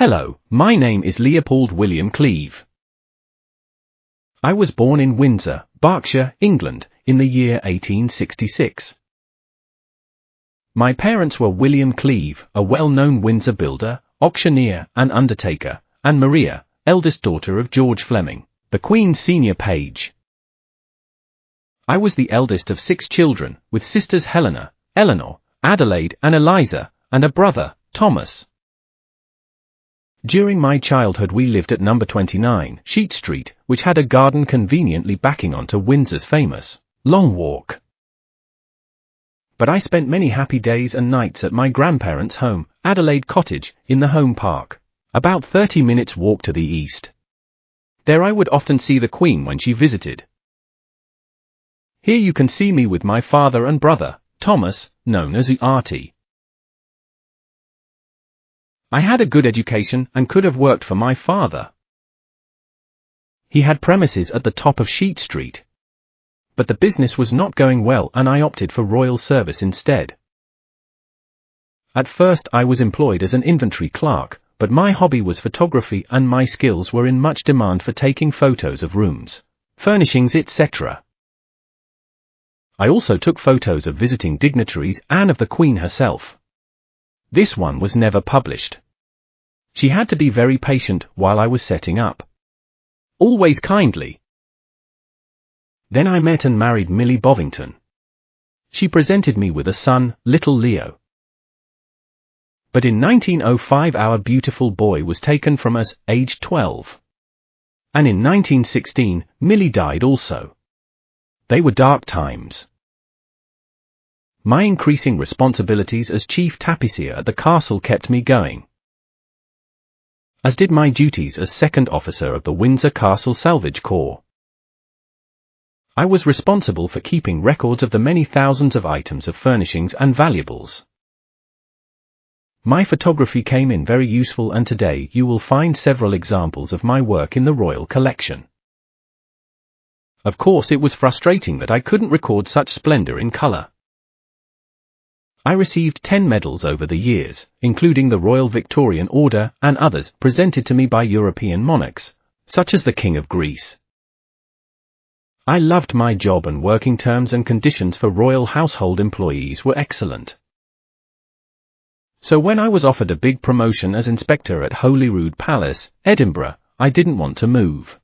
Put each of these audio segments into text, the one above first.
Hello, my name is Leopold William Cleave. I was born in Windsor, Berkshire, England, in the year 1866. My parents were William Cleave, a well-known Windsor builder, auctioneer, and undertaker, and Maria, eldest daughter of George Fleming, the Queen's senior page. I was the eldest of 6 children, with sisters Helena, Eleanor, Adelaide, and Eliza, and a brother, Thomas. During my childhood we lived at number 29, Sheet Street, which had a garden conveniently backing onto Windsor's famous Long Walk. But I spent many happy days and nights at my grandparents' home, Adelaide Cottage, in the Home Park, about 30 minutes walk to the east. There I would often see the Queen when she visited. Here you can see me with my father and brother, Thomas, known as Artie. I had a good education and could have worked for my father. He had premises at the top of Sheet Street. But the business was not going well and I opted for royal service instead. At first I was employed as an inventory clerk, but my hobby was photography and my skills were in much demand for taking photos of rooms, furnishings, etc. I also took photos of visiting dignitaries and of the Queen herself. This one was never published. She had to be very patient while I was setting up. Always kindly. Then I met and married Millie Bovington. She presented me with a son, little Leo. But in 1905 our beautiful boy was taken from us, aged 12. And in 1916, Millie died also. They were dark times. My increasing responsibilities as chief tapissier at the castle kept me going, as did my duties as second officer of the Windsor Castle Salvage Corps. I was responsible for keeping records of the many thousands of items of furnishings and valuables. My photography came in very useful and today you will find several examples of my work in the royal collection. Of course it was frustrating that I couldn't record such splendor in color. I received 10 medals over the years, including the Royal Victorian Order and others presented to me by European monarchs, such as the King of Greece. I loved my job and working terms and conditions for royal household employees were excellent. So when I was offered a big promotion as inspector at Holyrood Palace, Edinburgh, I didn't want to move.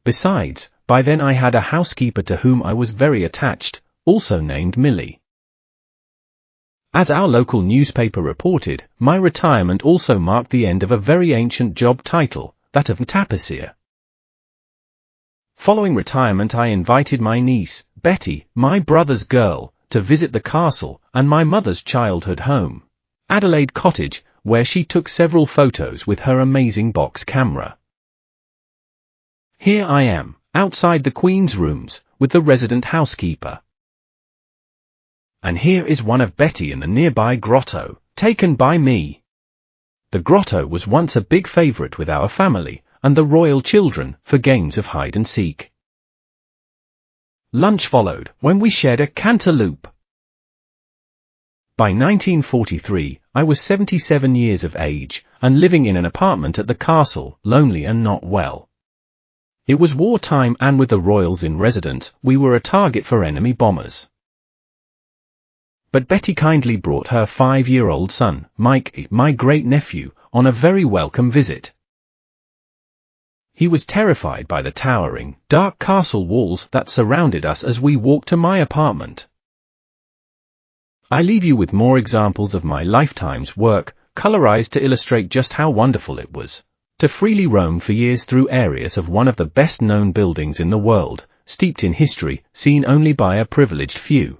Besides, by then I had a housekeeper to whom I was very attached, also named Millie. As our local newspaper reported, my retirement also marked the end of a very ancient job title, that of Tapissier. Following retirement I invited my niece, Betty, my brother's girl, to visit the castle and my mother's childhood home, Adelaide Cottage, where she took several photos with her amazing box camera. Here I am, outside the Queen's rooms, with the resident housekeeper. And here is one of Betty in the nearby grotto, taken by me. The grotto was once a big favorite with our family, and the royal children, for games of hide and seek. Lunch followed, when we shared a cantaloupe. By 1943, I was 77 years of age, and living in an apartment at the castle, lonely and not well. It was wartime and with the royals in residence, we were a target for enemy bombers. But Betty kindly brought her 5-year-old son, Mike, my great-nephew, on a very welcome visit. He was terrified by the towering, dark castle walls that surrounded us as we walked to my apartment. I leave you with more examples of my lifetime's work, colorized to illustrate just how wonderful it was to freely roam for years through areas of one of the best-known buildings in the world, steeped in history, seen only by a privileged few.